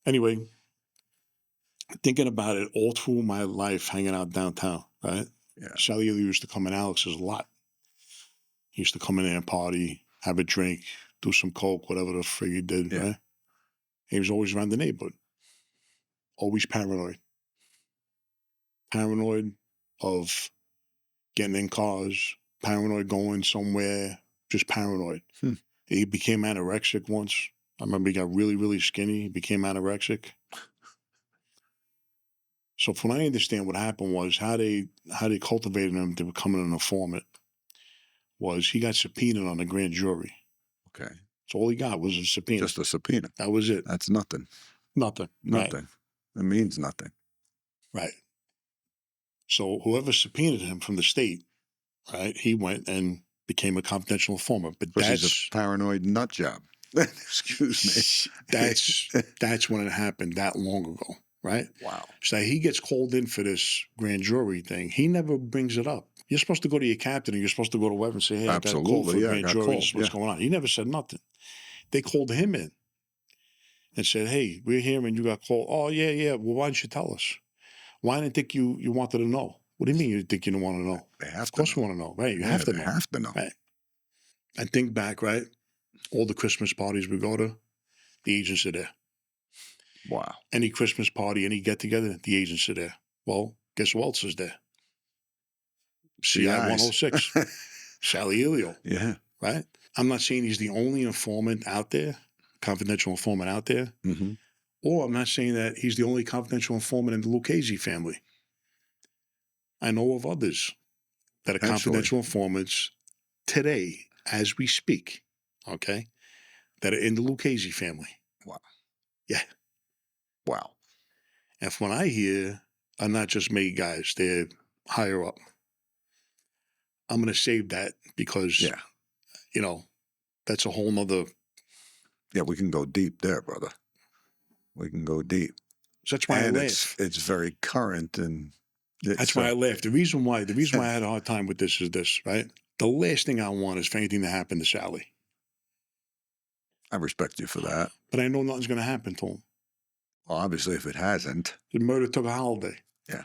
Anyway, thinking about it all through my life hanging out downtown, right? Yeah. Elio used to come in Alex's a lot. He used to come in there and party, have a drink, do some coke, whatever the frig he did, Yeah. right? He was always around the neighborhood. Always paranoid. Paranoid of getting in cars, paranoid going somewhere, just paranoid. Hmm. He became anorexic once. I remember he got really, really skinny. He became anorexic. So from what I understand, what happened was how they cultivated him to becoming an informant was he got subpoenaed on the grand jury. Okay. So all he got was a subpoena. Just a subpoena. That was it. That's nothing. Nothing. Nothing. Right. It means nothing. Right. So whoever subpoenaed him from the state, right, he went and became a confidential informant. But He's that's a paranoid nut job. Excuse me. that's when it happened that long ago, right? Wow. So he gets called in for this grand jury thing. He never brings it up. You're supposed to go to your captain and you're supposed to go to web and say, hey, I got a call for a grand jury. This is what's going on. He never said nothing. They called him in and said, hey, we're here and you got called. Oh, yeah. Well, why didn't you tell us? Why didn't think you wanted to know? What do you mean you think you don't want to know? They have of course you want to know, right? You have to know. They have to know. Right. I think back, right? All the Christmas parties we go to, the agents are there. Wow. Any Christmas party, any get-together, the agents are there. Well, guess who else is there? CI 106. Sally Elio. Yeah. Right? I'm not saying he's the only informant out there, confidential informant out there, or I'm not saying that he's the only confidential informant in the Lucchese family. I know of others that are confidential informants today, as we speak, okay, that are in the Lucchese family. Wow. Yeah. Wow. And from what I hear, are not just made guys, they're higher up. I'm going to save that because, you know, that's a whole nother. Yeah, we can go deep there, brother. We can go deep. So that's why I laugh. It's very current, and that's why I laugh. The reason why I had a hard time with this is this, right? The last thing I want is for anything to happen to Sally. I respect you for that. But I know nothing's going to happen to him. Well, obviously, if it hasn't. The murder took a holiday. Yeah.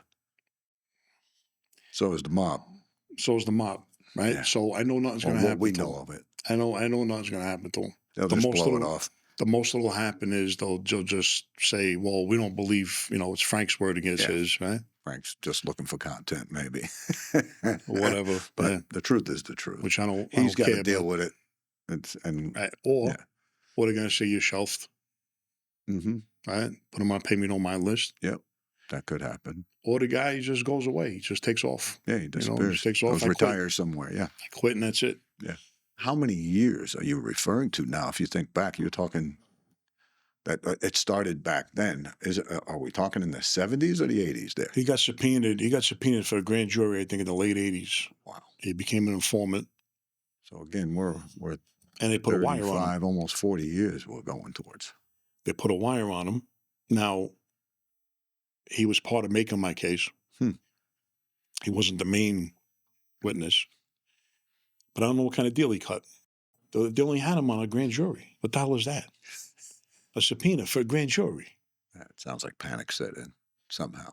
So is the mob. So is the mob, right? Yeah. So I know nothing's going to happen to him. What we know of it. I know nothing's going to happen to him. They'll just blow it off. The most that'll happen is they'll just say, well, we don't believe, it's Frank's word against his, right? Frank's just looking for content, maybe. Whatever. But the truth is the truth. Which He's got to deal with it. Right. Or they're going to say you're shelved. Right? Put him on pay me no mind list. Yep. That could happen. Or the guy just goes away. He just takes off. Yeah, he disappears. Just takes off. Goes retires somewhere, yeah. I quit and that's it. Yeah. How many years are you referring to now? If you think back, you're talking that it started back then. Are we talking in the 70s or the 80s there? He got subpoenaed for a grand jury, I think, in the late 80s. Wow. He became an informant. So again, we're and they put a wire on him. Almost 40 years we're going towards. They put a wire on him. Now, he was part of making my case. He wasn't the main witness. But I don't know what kind of deal he cut. They only had him on a grand jury. What the hell is that? A subpoena for a grand jury. That sounds like panic set in somehow.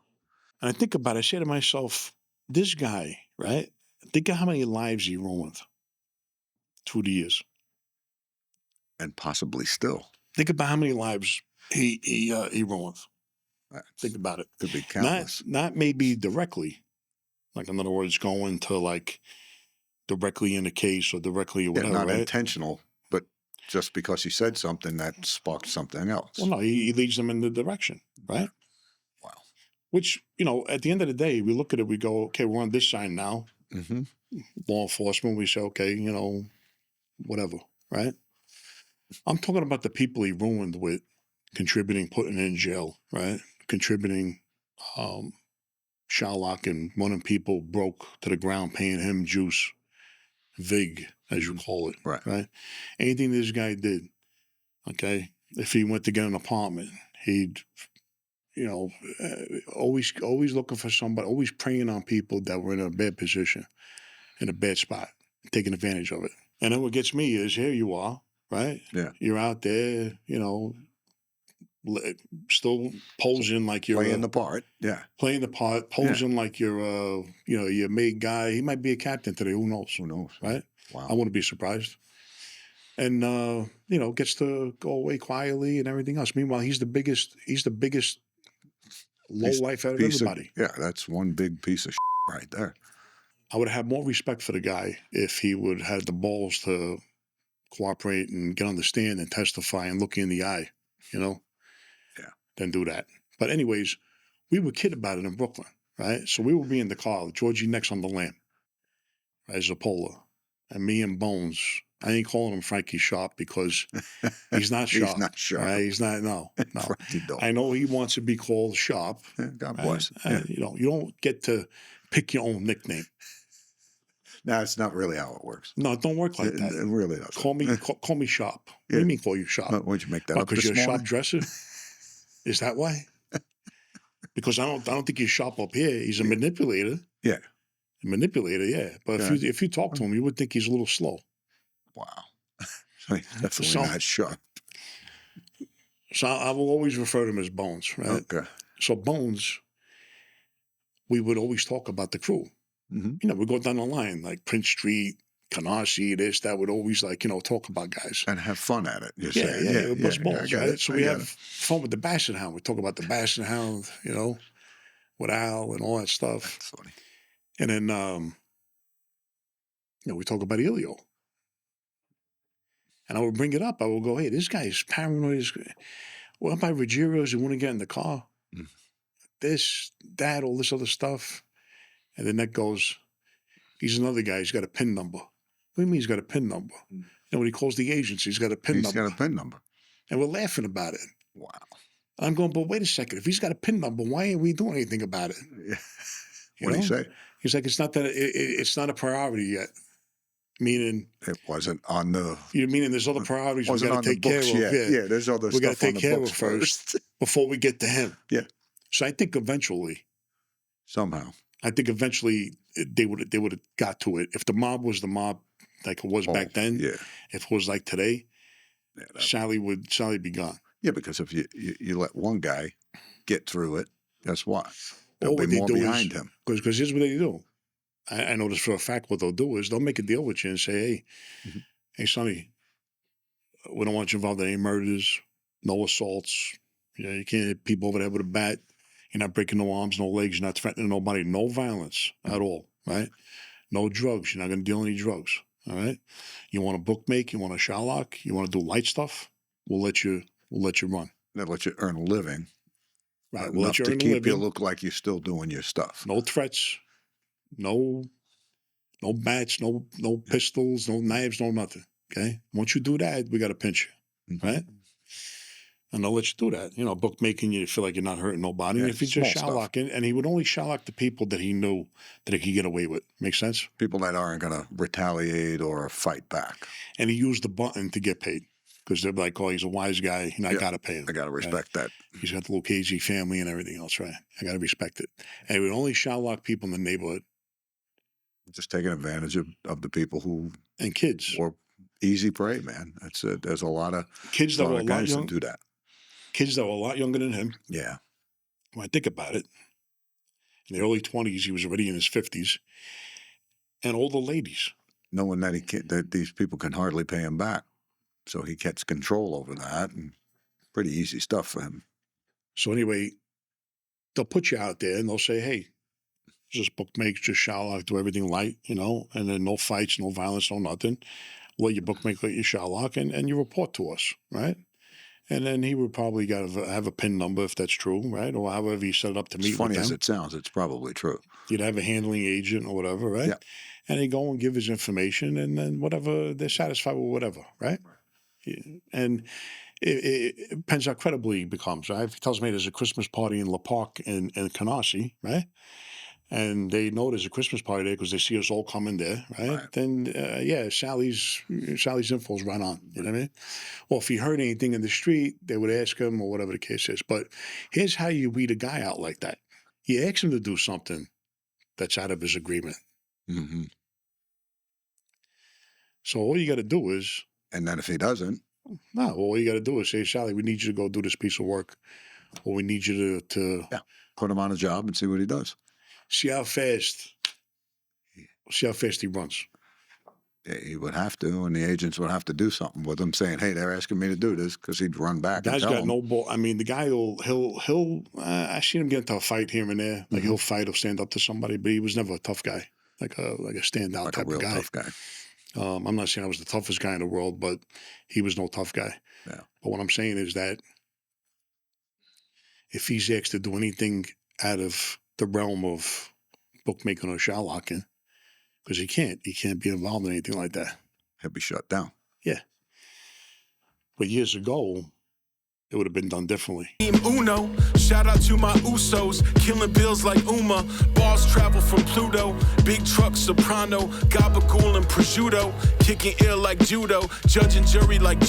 And I think about it. I say to myself, this guy, right? Think of how many lives he ruined through the years. And possibly still. Think about how many lives he ruined. Think about it. Could be countless. Not maybe directly. Like, in other words, going to like directly in the case or directly or whatever. Not right? intentional, but just because he said something that sparked something else. Well, no, he leads them in the direction, right? Wow. Which, at the end of the day, we look at it, we go, okay, we're on this side now. Law enforcement, we say, okay, whatever, right? I'm talking about the people he ruined with contributing, putting in jail, right? Contributing, Shylock and running people broke to the ground, paying him juice, vig, as you call it, right? Anything this guy did, okay? If he went to get an apartment, he'd, always looking for somebody, always preying on people that were in a bad position, in a bad spot, taking advantage of it. And then what gets me is, here you are, right? Yeah. You're out there, still posing like you're playing the part. Yeah. Playing the part, posing like you're your main guy. He might be a captain today. Who knows? Who knows? Right? Wow. I wouldn't be surprised. And gets to go away quietly and everything else. Meanwhile, he's the biggest low life out of everybody. Yeah, that's one big piece of right there. I would have more respect for the guy if he would have the balls to cooperate and get on the stand and testify and look you in the eye, Yeah. Then do that. But anyways, we were kidding about it in Brooklyn, right? So we would be in the car, Georgie next on the lamp, right, Zappola, and me and Bones. I ain't calling him Frankie Sharp because he's not sharp. He's not sharp. Right? He's not. No. Frankie don't. I know he wants to be called Sharp. Yeah, God bless. Right? You don't get to pick your own nickname. No, it's not really how it works. No, it don't work like that. It really doesn't. Call me Sharp. What do you mean call you Sharp? Why'd you make that up because this you're a morning? sharp dresser? Is that why? Because I don't think he's sharp up here. He's a manipulator. Yeah. A manipulator, yeah. But if you talk to him, you would think he's a little slow. Wow. Definitely not sharp. So I will always refer to him as Bones, right? Okay. So Bones, we would always talk about the crew. Mm-hmm. We go down the line, like Prince Street, Canarsie, this, that, would always talk about guys. And have fun at it. Yeah, bust balls, right? So we have it. fun with the Basset Hound. We talk about the Basset Hound, with Al and all that stuff. That's funny. And then, we talk about Elio. And I would bring it up. I would go, hey, this guy is paranoid. Well, by Ruggiero's, he wouldn't get in the car. Mm. This, that, all this other stuff. And then that goes, he's another guy. He's got a PIN number. What do you mean he's got a PIN number? When he calls the agency, he's got a PIN number. He's got a PIN number. And we're laughing about it. Wow. I'm going, but wait a second. If he's got a PIN number, why ain't we doing anything about it? Yeah. What do you say? He's like, it's not that it's not a priority yet. Meaning it wasn't on the. You meaning there's other priorities we got to take care of. Yeah, there's other stuff. We got to take care of first before we get to him. Yeah. So I think eventually, somehow, they would have got to it. If the mob was the mob like it was back then, if it was like today, Sally would be gone. Yeah, because if you let one guy get through it, guess what? There'll be more behind him. Because here's what they do. I know this for a fact. What they'll do is they'll make a deal with you and say, hey, hey, Sonny, we don't want you involved in any murders, no assaults. You can't hit people over there with a bat. You're not breaking no arms, no legs. You're not threatening nobody. No violence at all, right? No drugs. You're not going to deal any drugs, all right? You want to bookmake? You want to Sherlock? You want to do light stuff? We'll let you run. They'll let you earn a living. Right. We'll let you earn a living. To keep you look like you're still doing your stuff. No threats. No bats, no pistols, no knives, no nothing. Okay? Once you do that, we got to pinch you, right? And they'll let you do that. Bookmaking, you feel like you're not hurting nobody. Yeah, and if you just Sherlocking, and he would only Sherlock the people that he knew that he could get away with. Make sense? People that aren't going to retaliate or fight back. And he used the button to get paid. Because they're like, oh, he's a wise guy, and I got to pay him. I got to respect that. He's got the little KG family and everything else, right? I got to respect it. And he would only Sherlock people in the neighborhood. Just taking advantage of the people who and kids were easy prey, man. There's a lot of kids that were a lot young, do that. Kids that were a lot younger than him. Yeah. When I think about it, in the early 20s, he was already in his 50s, and older ladies. Knowing that these people can hardly pay him back, so he gets control over that, and pretty easy stuff for him. So anyway, they'll put you out there and they'll say, hey, just bookmakes, just Sherlock, do everything light, and then no fights, no violence, no nothing. Let your bookmake, let your Sherlock, and you report to us, right? And then he would probably have a PIN number if that's true, right? Or however he set it up to meet with them. As funny as it sounds, it's probably true. You'd have a handling agent or whatever, right? Yeah. And he'd go and give his information, and then whatever, they're satisfied with whatever, right? And it depends how credible he becomes, right? If he tells me there's a Christmas party in La Park in Canarsie, right? And they know there's a Christmas party there because they see us all coming there, right? Then, Sally's info's right on. You know what I mean? Well, if he heard anything in the street, they would ask him or whatever the case is. But here's how you weed a guy out like that. You ask him to do something that's out of his agreement. Mm-hmm. So all you got to do is... And then if he doesn't... No, well, all you got to do is say, Sally, we need you to go do this piece of work, or we need you to put him on a job and see what he does. See how fast he runs. Yeah, he would have to, and the agents would have to do something with him, saying, "Hey, they're asking me to do this," because he'd run back. Guy's and tell got him. no ball. I mean, the guy he'll. I seen him get into a fight here and there. Like he'll fight, he'll stand up to somebody, but he was never a tough guy, like a standout like type a real of guy. Tough guy. I'm not saying I was the toughest guy in the world, but he was no tough guy. Yeah. But what I'm saying is that if he's asked to do anything out of the realm of bookmaking or shot locking, because he can't be involved in anything like that. He'll be shut down. Yeah. But years ago, it would have been done differently. Uno, shout out to my Usos, killing bills like Uma. Balls travel from Pluto, big truck soprano, gabagool and prosciutto, kicking ill like judo, judge and jury like